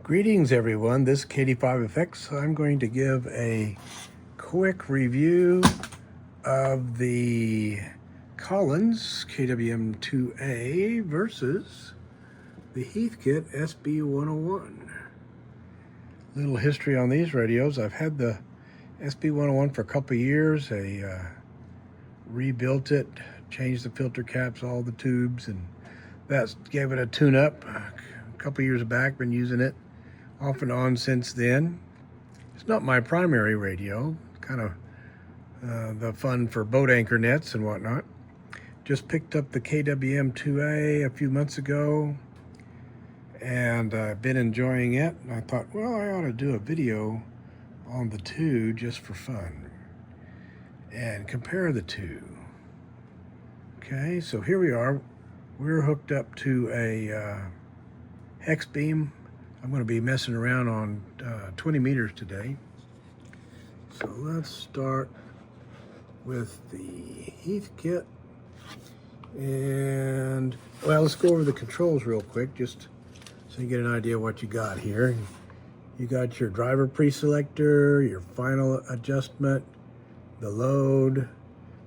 Greetings everyone, this is KD5FX. I'm going to give a quick review of the Collins KWM-2A versus the Heathkit SB-101. Little history on these radios. I've had the SB-101 for a couple of years. I rebuilt it, changed the filter caps, all the tubes, and that gave it a tune-up a couple of years back. Been using it off and on since then. It's not my primary radio, kind of the fun for boat anchor nets and whatnot. Just picked up the KWM-2A a few months ago, and I've been enjoying it. And I thought, well, I ought to do a video on the two just for fun and compare the two. Okay, so here we are. We're hooked up to a hex beam. I'm going to be messing around on 20 meters today. So let's start with the Heathkit. And, well, let's go over the controls real quick, just so you get an idea of what you got here. You got your driver pre-selector, your final adjustment, the load,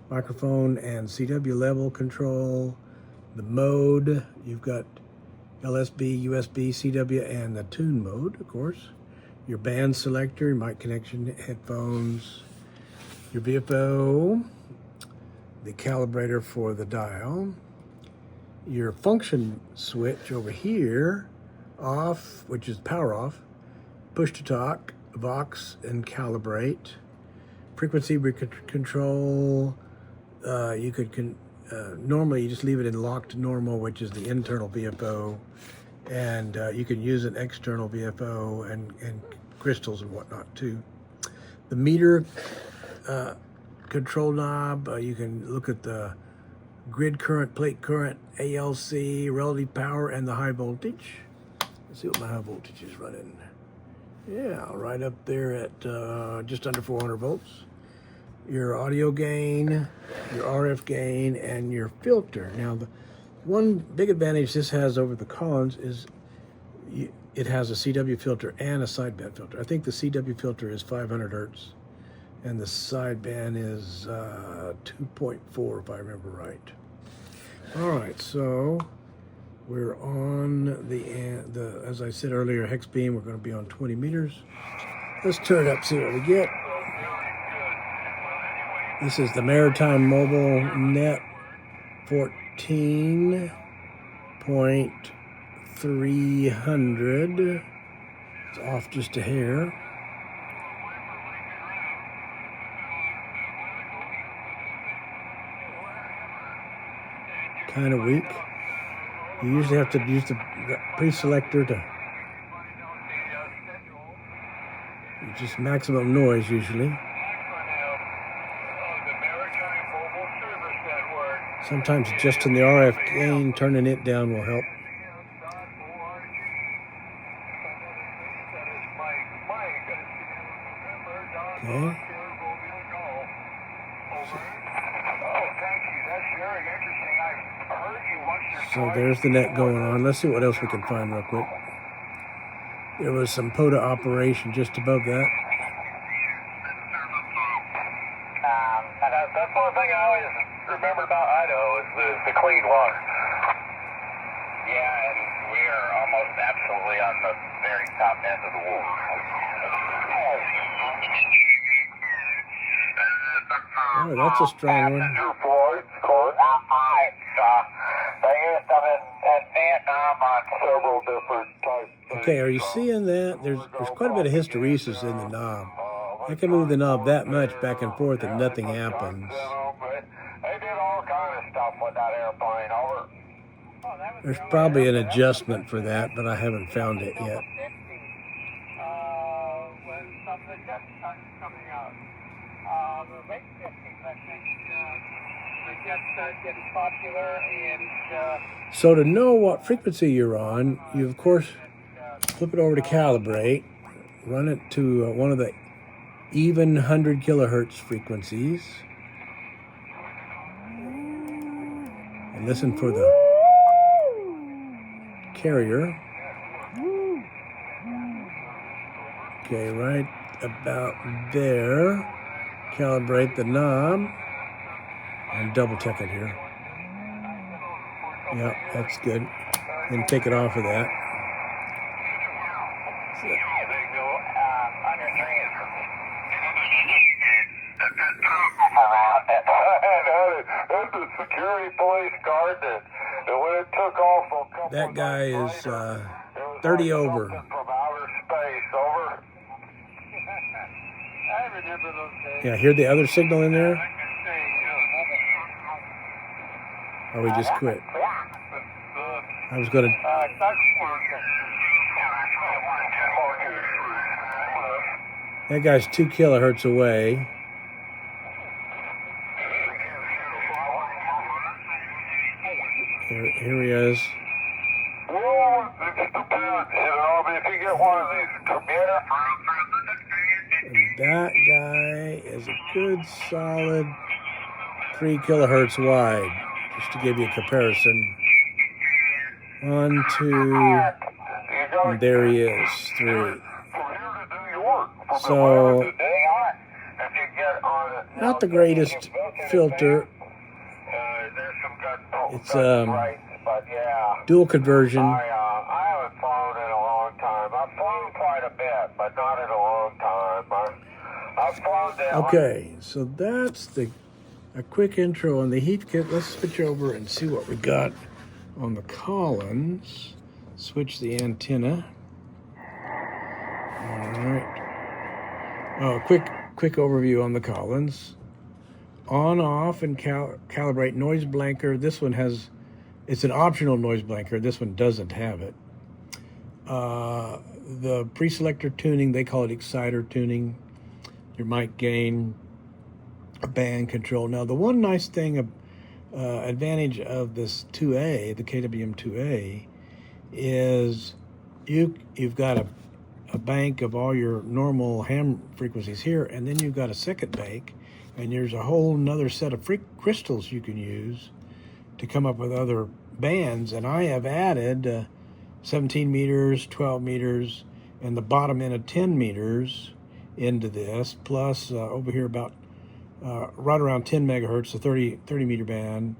microphone and CW level control, the mode. You've got LSB, USB, CW, and the tune mode, of course. Your band selector, your mic connection, headphones, your VFO, the calibrator for the dial, your function switch over here, off, which is power off, push to talk, Vox, and calibrate, frequency control. You could normally you just leave it in locked normal, which is the internal VFO, and you can use an external VFO and crystals and whatnot too. The meter control knob, you can look at the grid current, plate current, ALC, relative power, and the high voltage. Let's see what my high voltage is running. Yeah, right up there at just under 400 volts. Your audio gain, your RF gain, and your filter. Now, the one big advantage this has over the Collins is it has a CW filter and a sideband filter. I think the CW filter is 500 hertz, and the sideband is 2.4, if I remember right. All right, so we're on the as I said earlier, hex beam. We're going to be on 20 meters. Let's turn it up, see what we get. This is the Maritime Mobile Net 14.300. It's off just a hair. Kind of weak. You usually have to use the pre-selector to just maximum noise usually. Sometimes adjusting the RF gain, turning it down will help. Okay. So there's the net going on. Let's see what else we can find real quick. There was some POTA operation just above that. That's one thing I always remember about Idaho is the clean water. Yeah, and we are almost absolutely on the very top end of the wall. Oh, that's a strong one. They used them in Vietnam on several different types. Okay, are you seeing that? There's quite a bit of hysteresis in the knob. I can move the knob that much back and forth and nothing happens. They did all kind of stuff with that airplane. Over. There's probably an adjustment for that, but I haven't found it yet. When something gets coming out, the late 50s, I think, it gets getting popular, and So to know what frequency you're on, you of course flip it over to calibrate, run it to one of the even 100 kilohertz frequencies, and listen for the carrier. Okay, right about there. Calibrate the knob. And double check it here. Yep, that's good. Then take it off of that. There's a security police guard that when it took off a couple That guy is later, 30 over. From outer space, over. I remember those days. Yeah, hear the other signal in there? Or we just quit? I was going to... That guy's 2 kilohertz away. Here he is. If you get one of these computers. And that guy is a good solid 3 kilohertz wide. Just to give you a comparison. 1, 2, and there he is, 3. So, not the greatest filter. It's dual conversion. I haven't flown in a long time. I've flown quite a bit, but not in a long time. I've flown down. Okay, so that's a quick intro on the Heathkit. Let's switch over and see what we got on the Collins. Switch the antenna. All right. Oh, quick overview on the Collins. On, off, and calibrate noise blanker. This one it's an optional noise blanker. This one doesn't have it. The pre-selector tuning, they call it exciter tuning. Your mic gain, band control. Now, the one nice thing, advantage of this 2A, the KWM-2A, is you've got a bank of all your normal ham frequencies here, and then you've got a second bank, and there's a whole nother set of crystals you can use to come up with other bands. And I have added 17 meters, 12 meters, and the bottom end of 10 meters into this, plus over here about right around 10 megahertz, the 30 meter band.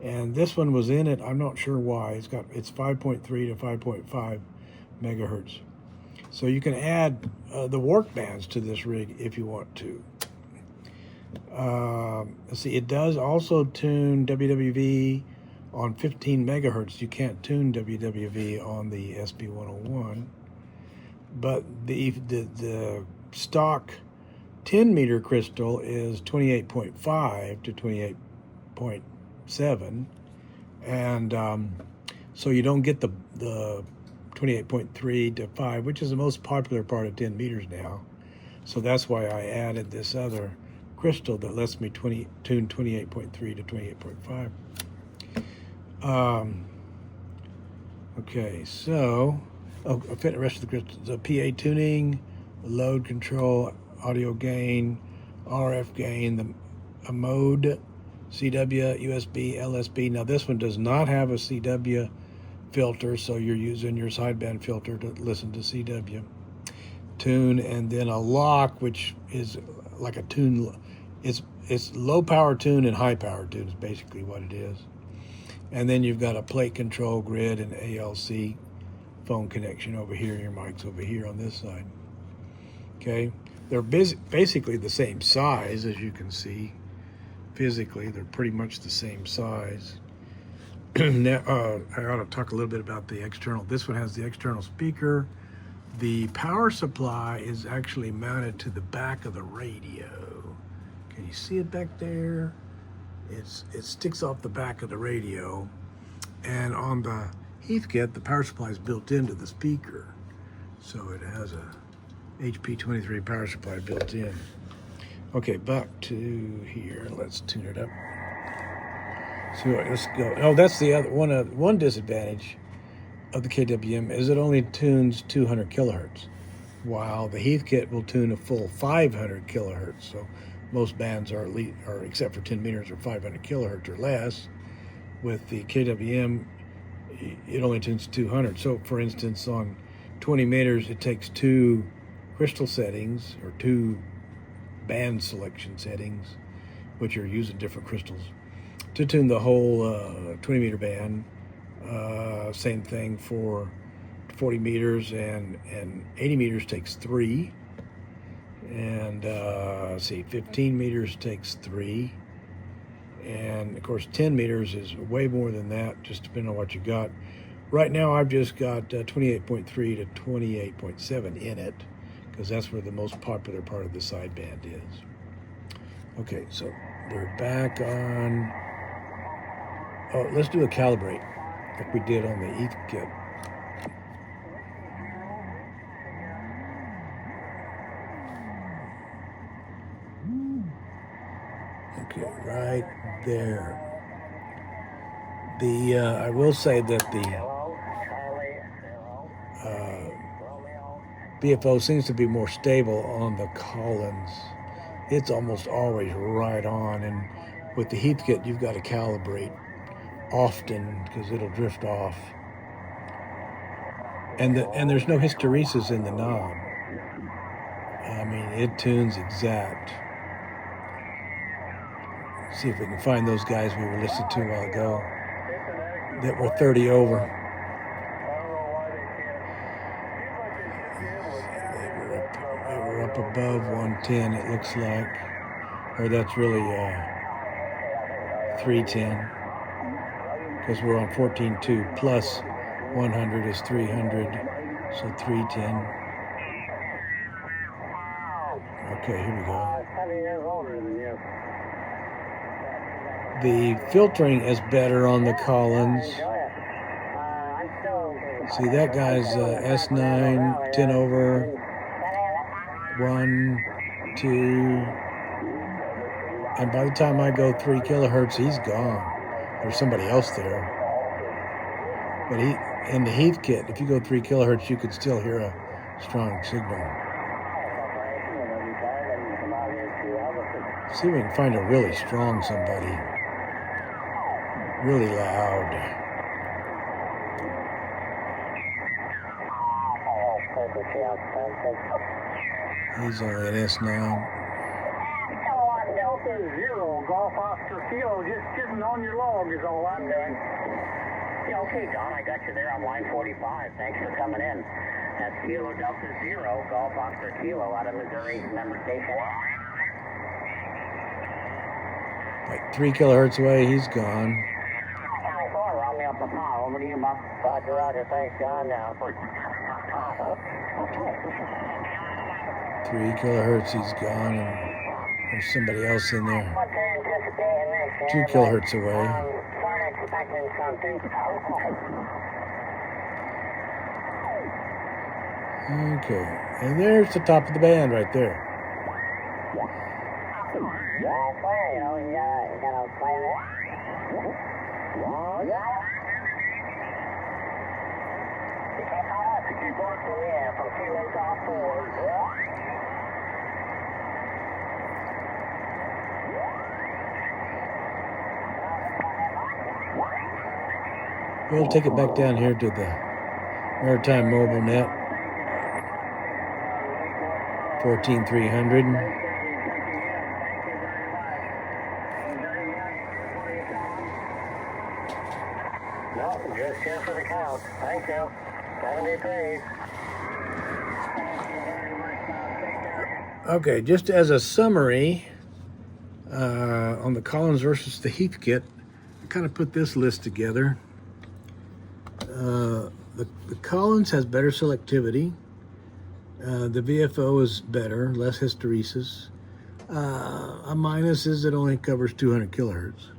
And this one was in it, I'm not sure why. It's 5.3 to 5.5 megahertz. So you can add the work bands to this rig if you want to. Let's see, it does also tune WWV on 15 megahertz. You can't tune WWV on the SB-101. But the stock 10 meter crystal is 28.5 to 28.7. And so you don't get the 28.3 to 5, which is the most popular part of 10 meters now. So that's why I added this other crystal that lets me tune 28.3 to 28.5. Okay, so fit the rest of the crystals. The PA tuning, load control, audio gain, RF gain, a mode, CW, USB, LSB. Now this one does not have a CW filter, so you're using your sideband filter to listen to CW. Tune, and then a lock, which is like a tune. It's low power tune and high power tune is basically what it is. And then you've got a plate control grid and ALC phone connection over here. Your mic's over here on this side. Okay, they're basically the same size, as you can see. Physically, they're pretty much the same size. Now, I ought to talk a little bit about the external. This one has the external speaker. The power supply is actually mounted to the back of the radio. Can you see it back there? It sticks off the back of the radio. And on the Heathkit, the power supply is built into the speaker. So it has a HP23 power supply built in. Okay, back to here. Let's tune it up. So let's go. Oh, that's the other one disadvantage of the KWM is it only tunes 200 kilohertz, while the Heathkit will tune a full 500 kilohertz. So most bands are except for 10 meters, are 500 kilohertz or less. With the KWM, it only tunes 200. So, for instance, on 20 meters, it takes 2 crystal settings, or 2 band selection settings, which are using different crystals, to tune the whole 20 meter band. Same thing for 40 meters, and 80 meters takes 3. And let's see, 15 meters takes 3. And of course 10 meters is way more than that, just depending on what you got. Right now I've just got 28.3 to 28.7 in it, because that's where the most popular part of the sideband is. Okay, so we're back on. Oh, let's do a calibrate like we did on the Heathkit. Okay, right there. I will say that the BFO seems to be more stable on the Collins. It's almost always right on, and with the Heathkit, you've got to calibrate often because it'll drift off. And there's no hysteresis in the knob. I mean, it tunes exact. See if we can find those guys we were listening to a while ago that were 30 over. They were up above 110, it looks like. Or that's really 310. Because we're on 14.2 plus 100 is 300, so 310. Okay, here we go. The filtering is better on the Collins. See, that guy's S9, 10 over, 1, 2, and by the time I go 3 kilohertz, he's gone. There's somebody else there. But in the Heathkit, if you go 3 kilohertz, you could still hear a strong signal. See if we can find a really strong somebody. Really loud. He's only an S9. Delta 0, Golf Oscar Kilo, just sitting on your log is all I'm doing. Yeah, okay, Don, I got you there on line 45. Thanks for coming in. That's Kilo Delta 0, Golf Oscar Kilo out of Missouri, member station. Like 3 kilohertz away, he's gone. Round me up a pile. Over to you, Bob. Roger, Roger. Thanks, John. Now. 3 kilohertz, he's gone, and there's somebody else in there. 2 kilohertz away. Okay, and there's the top of the band right there. We'll take it back down here to the Maritime Mobile Net, 14300. No, just here for the count. Thank you. 73. Okay, just as a summary on the Collins versus the Heathkit, I kind of put this list together. The Collins has better selectivity. The VFO is better, less hysteresis. A minus is it only covers 200 kilohertz.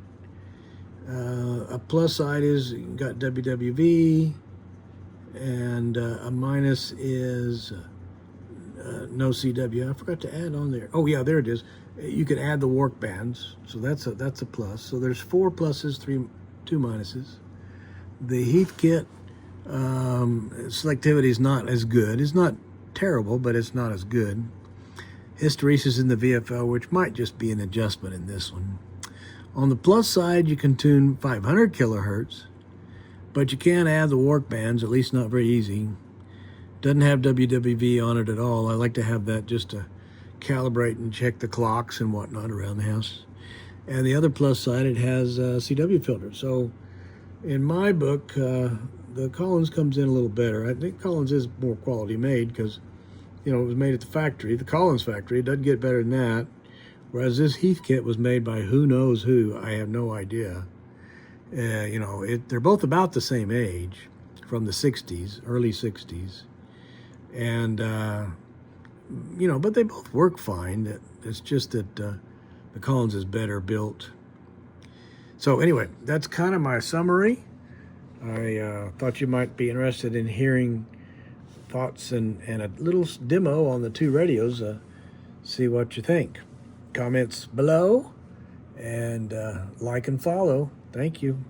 A plus side is you got WWV, and a minus is no CW. I forgot to add on there. Oh yeah, there it is. You can add the work bands, so that's a plus. So there's 4 pluses, 2 minuses. The Heathkit selectivity is not as good. It's not terrible, but it's not as good. Hysteresis in the VFO, which might just be an adjustment in this one. On the plus side, you can tune 500 kilohertz, but you can't add the work bands, at least not very easy. Doesn't have WWV on it at all. I like to have that just to calibrate and check the clocks and whatnot around the house. And the other plus side, it has a CW filter. So in my book, the Collins comes in a little better. I think Collins is more quality made because, you know, it was made at the factory, the Collins factory. It doesn't get better than that. Whereas this Heathkit was made by who knows who. I have no idea. You know, they're both about the same age, from the 60s, early 60s. And, you know, but they both work fine. It's just that the Collins is better built. So anyway, that's kind of my summary. I thought you might be interested in hearing thoughts and a little demo on the two radios. See what you think. Comments below, and like and follow. Thank you.